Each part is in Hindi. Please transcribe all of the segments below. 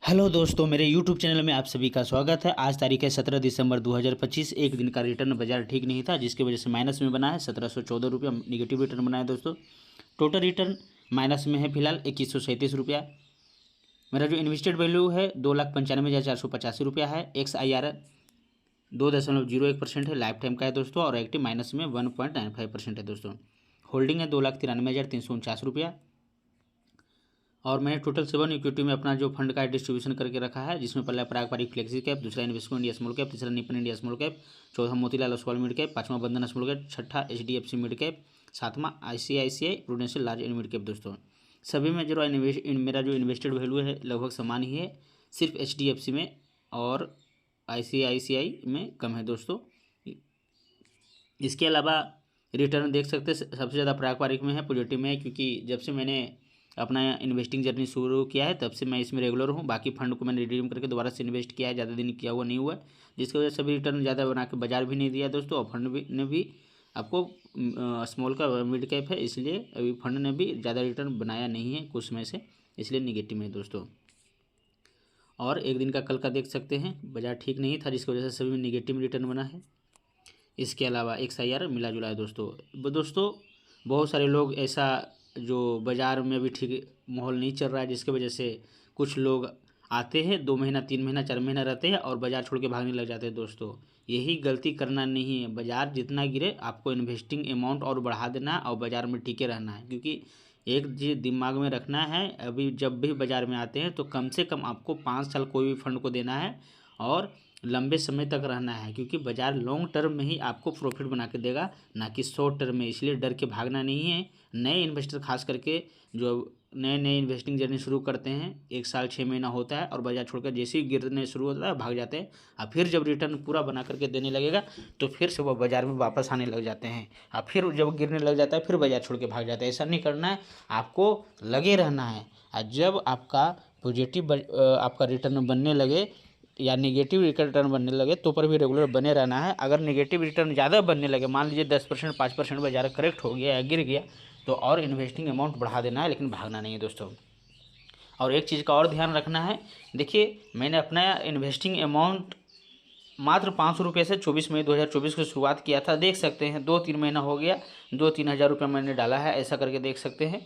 हेलो दोस्तों, मेरे YouTube चैनल में आप सभी का स्वागत है। आज तारीख है 17 दिसंबर 2025। एक दिन का रिटर्न बाजार ठीक नहीं था, जिसकी वजह से माइनस में बना है 1714 रुपया निगेटिव रिटर्न बना है दोस्तों। टोटल रिटर्न माइनस में है फिलहाल 2137 रुपया। मेरा जो इन्वेस्टेड वैल्यू है 2,95,485 रुपया है। XIR 2.01% है, लाइफ टाइम का है दोस्तों। और एक्टिव माइनस में 1.95% है दोस्तों। होल्डिंग है 2,93,349 रुपया। और मैंने टोटल 7 इक्विटी में अपना जो फंड का डिस्ट्रीब्यूशन करके रखा है, जिसमें पहला पारंपरिक फ्लेक्सी कैप, दूसरा इन्वेस्टमेंट इंडिया स्मॉल कैप, तीसरा निपन इंडिया स्मॉल कैप, चौथा मोतीलाल ओसवाल मिड कैप, पांचवा बंधन स्मॉल कैप, छठा HDFC मिड कैप, सातवां ICICI prudential large and mid cap दोस्तों। सभी में जो मेरा जो इन्वेस्टेड वैल्यू है लगभग समान ही है, सिर्फ HDFC में और ICICI में कम है दोस्तों। इसके अलावा रिटर्न देख सकते हैं सबसे ज़्यादा पारंपरिक में है, पॉजिटिव में है, क्योंकि जब से मैंने अपना इन्वेस्टिंग जर्नी शुरू किया है तब से मैं इसमें रेगुलर हूँ। बाकी फंड को मैंने रिडीम करके दोबारा से इन्वेस्ट किया है, ज़्यादा दिन किया हुआ नहीं हुआ है, जिसकी वजह से भी रिटर्न ज़्यादा बना के बाजार भी नहीं दिया दोस्तों। और फंड भी ने भी आपको स्मॉल का मिड कैप है, इसलिए अभी फंड ने भी ज़्यादा रिटर्न बनाया नहीं है कुछ समय से, इसलिए निगेटिव है दोस्तों। और एक दिन का कल का देख सकते हैं, बाजार ठीक नहीं था, जिसकी वजह से सभी में निगेटिव रिटर्न बना है। इसके अलावा XIR मिला जुला है दोस्तों। बहुत सारे लोग ऐसा जो बाज़ार में भी ठीक माहौल नहीं चल रहा है, जिसकी वजह से कुछ लोग आते हैं 2 महीना 3 महीना 4 महीना रहते हैं और बाज़ार छोड़ के भागने लग जाते हैं दोस्तों। यही गलती करना नहीं है। बाज़ार जितना गिरे आपको इन्वेस्टिंग अमाउंट और बढ़ा देना है और बाज़ार में टिके रहना है, क्योंकि एक चीज़ दिमाग में रखना है, अभी जब भी बाज़ार में आते हैं तो कम से कम आपको 5 साल कोई भी फंड को देना है और लंबे समय तक रहना है, क्योंकि बाज़ार लॉन्ग टर्म में ही आपको प्रॉफिट बना के देगा, ना कि शॉर्ट टर्म में। इसलिए डर के भागना नहीं है। नए इन्वेस्टर खास करके जो नए इन्वेस्टिंग जर्नी शुरू करते हैं, 1 साल 6 महीना होता है और बाज़ार छोड़कर जैसे ही गिरने शुरू होता है भाग जाते हैं। और फिर जब रिटर्न पूरा बना करके देने लगेगा तो फिर से वो बाज़ार में वापस आने लग जाते हैं। और फिर जब गिरने लग जाता है फिर बाज़ार छोड़ के भाग जाते हैं। ऐसा नहीं करना है, आपको लगे रहना है। और जब आपका पॉजिटिव आपका रिटर्न बनने लगे या निगेटिव रिटर्न बनने लगे तो पर भी रेगुलर बने रहना है। अगर निगेटिव रिटर्न ज़्यादा बनने लगे, मान लीजिए 10% 5% बाजार करेक्ट हो गया या गिर गया, तो और इन्वेस्टिंग अमाउंट बढ़ा देना है, लेकिन भागना नहीं है दोस्तों। और एक चीज़ का और ध्यान रखना है, देखिए मैंने अपना इन्वेस्टिंग अमाउंट मात्र 500 रुपये से 24 मई 2024 को शुरुआत किया था। देख सकते हैं 2-3 महीना हो गया, 2-3 हज़ार रुपये मैंने डाला है, ऐसा करके देख सकते हैं।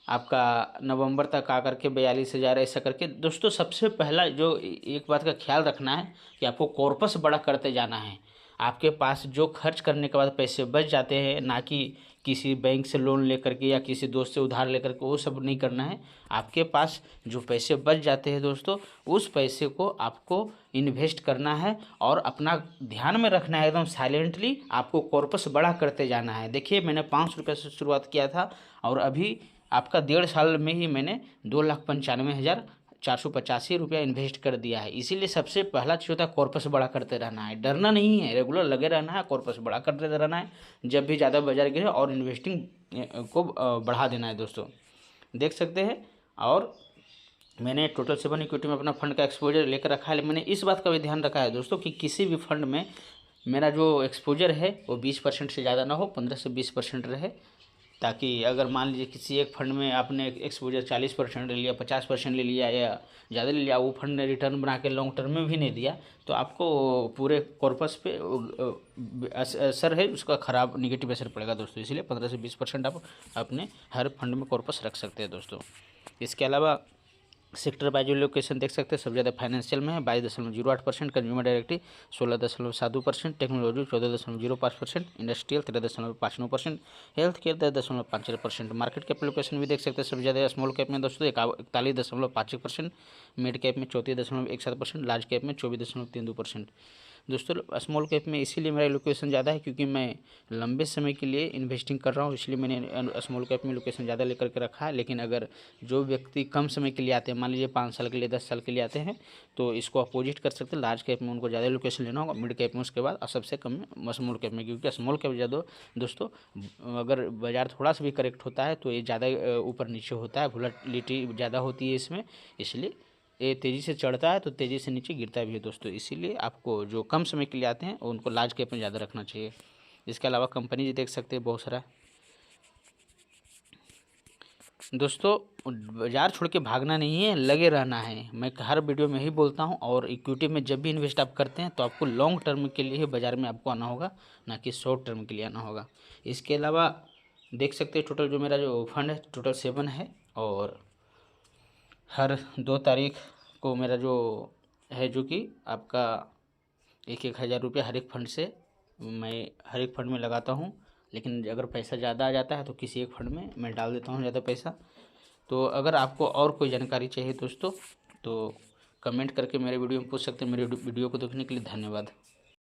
आपका नवंबर तक आकर के 42,000 ऐसा करके दोस्तों। सबसे पहला जो एक बात का ख्याल रखना है कि आपको कॉर्पस बड़ा करते जाना है। आपके पास जो खर्च करने के बाद पैसे बच जाते हैं, ना कि किसी बैंक से लोन लेकर के या किसी दोस्त से उधार लेकर के, वो सब नहीं करना है। आपके पास जो पैसे बच जाते हैं दोस्तों, उस पैसे को आपको इन्वेस्ट करना है और अपना ध्यान में रखना है, एकदम साइलेंटली आपको कॉर्पस बड़ा करते जाना है। देखिए मैंने 500 रुपये से शुरुआत किया था और अभी आपका 1.5 साल में ही मैंने 2,95,485 रुपया इन्वेस्ट कर दिया है। इसीलिए सबसे पहला चीज़ होता है कॉर्पस बड़ा करते रहना है, डरना नहीं है, रेगुलर लगे रहना है, कॉर्पस बड़ा करते रहना है। जब भी ज़्यादा बाजार गिरे और इन्वेस्टिंग को बढ़ा देना है दोस्तों। देख सकते हैं। और मैंने टोटल 7 इक्विटी में अपना फंड का एक्सपोजर लेकर रखा है। मैंने इस बात का भी ध्यान रखा है दोस्तों कि किसी भी फंड में मेरा जो एक्सपोजर है वो 20% से ज़्यादा ना हो, 15 से 20% रहे, ताकि अगर मान लीजिए किसी एक फंड में आपने एक्सपोजर 40% ले लिया, 50% ले लिया या ज़्यादा ले लिया, वो फंड ने रिटर्न बना के लॉन्ग टर्म में भी नहीं दिया, तो आपको पूरे कॉर्पस पे असर है उसका ख़राब निगेटिव असर पड़ेगा दोस्तों। इसलिए 15 से 20% आप अपने हर फंड में कॉर्पस रख सकते हैं दोस्तों। इसके अलावा सेक्टर बाय लोकेशन देख सकते हैं, सबसे ज़्यादा फाइनेंशियल में है 22.08%, consumer directory 16.72%, technology 14.05%, industrial 13.59%, health care 10.54%। Market cap location भी देख सकते हैं, सबसे ज़्यादा स्मॉल कैप में दोस्तों 41.51%, मिड कैप में 34.17%, लार्ज कैप में 24.32%। दोस्तों स्मॉल कैप में इसीलिए मेरा लोकेशन ज़्यादा है क्योंकि मैं लंबे समय के लिए इन्वेस्टिंग कर रहा हूँ, इसलिए मैंने स्मॉल कैप में लोकेशन ज़्यादा लेकर के रखा है। लेकिन अगर जो व्यक्ति कम समय के लिए आते हैं, मान लीजिए 5 साल के लिए 10 साल के लिए आते हैं, तो इसको अपोजिट कर सकते हैं। लार्ज कैप में उनको ज़्यादा लोकेशन लेना होगा, मिड कैप में उसके बाद, और सबसे कम में स्मॉल कैप में, क्योंकि स्मॉल कैप ज़्यादा दोस्तों अगर बाज़ार थोड़ा सा भी करेक्ट होता है तो ये ज़्यादा ऊपर नीचे होता है, वोलेटिलिटी ज़्यादा होती है इसमें, इसलिए ये तेज़ी से चढ़ता है तो तेज़ी से नीचे गिरता भी है दोस्तों। इसीलिए आपको जो कम समय के लिए आते हैं उनको लार्ज कैप में ज़्यादा रखना चाहिए। इसके अलावा कंपनी देख सकते हैं बहुत सारा, दोस्तों बाज़ार छोड़ के भागना नहीं है, लगे रहना है। मैं हर वीडियो में ही बोलता हूँ। और इक्विटी में जब भी इन्वेस्ट आप करते हैं तो आपको लॉन्ग टर्म के लिए ही बाज़ार में आपको आना होगा, ना कि शॉर्ट टर्म के लिए आना होगा। इसके अलावा देख सकते हैं टोटल जो मेरा जो फंड है टोटल 7 है। और हर 2 तारीख को मेरा जो है जो कि आपका 1,000 रुपया हर एक फंड से मैं हर एक फंड में लगाता हूँ। लेकिन अगर पैसा ज़्यादा आ जाता है तो किसी एक फंड में मैं डाल देता हूँ ज़्यादा पैसा। तो अगर आपको और कोई जानकारी चाहिए दोस्तों तो कमेंट करके मेरे वीडियो में पूछ सकते हैं। मेरे वीडियो को देखने के लिए धन्यवाद।